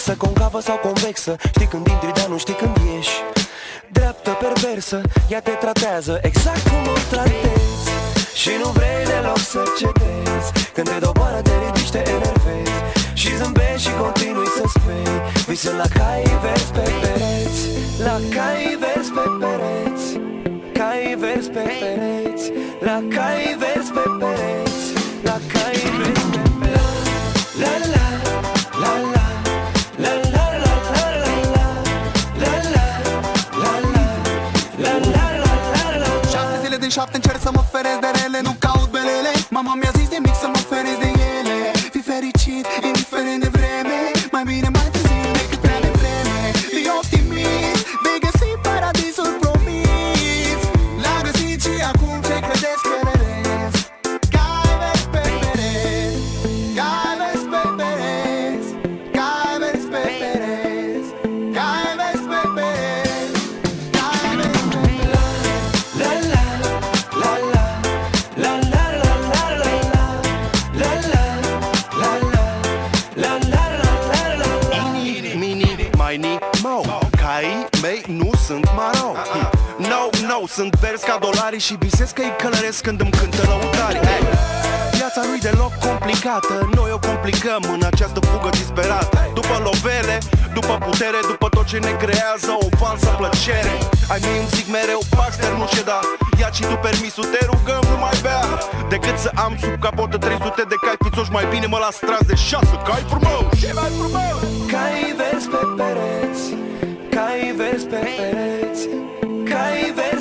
complexă, concavă sau convexă. Știi când intri, dar nu știi când ieși. Dreaptă, perversă, ea te tratează exact cum o tratezi. Și nu vrei deloc să cedezi. Când te doboară, te ridici, te enervezi. Și zâmbești și continui să speri. Visând la cai verzi pe pereți. La cai verzi pe pereți. Cai verzi pe pereți. La cai verzi pe pereți. La cai verzi pe pereți. La la la la la la la la la la la la la la la. 7 zile din 7 încerc să mă feresc de rele. Nu caut belele. Mama mi-a zis de mic să mă feresc de ele. Fii fericit, indiferent de vreme. Mai bine mai târziu decât prea devreme. Fii optimist, vei găsi paradisul promis. L-am găsit și acum ce credeți că râdeți? Cai verzi pe pereți. Cai verzi pe pereți. Cai verzi pe pereți. Cai verzi pe pereți. Cai verzi pe pereți. La la la la la la la la la la la la la la. Ini, mini, mini, mo. Caii mei nu sunt maro. No, no, sunt verzi ca dolari și visez că îi călăresc când îmi cântă lăutari. Viața nu-i deloc complicată, noi o complicăm în această fugă disperată. După lovele, după putere, după tot ce ne creează o falsă plăcere. Ai mei îmi zic mereu, Baxter nu ședa. Ia și tu permisul, te rugăm, nu mai bea. Decât să am sub capotă 300 de cai fițoși, mai bine mă las tras de 6 cai frumos. Și mai frumos. Cai verzi pe pereți. Cai verzi pe pereți. Cai verzi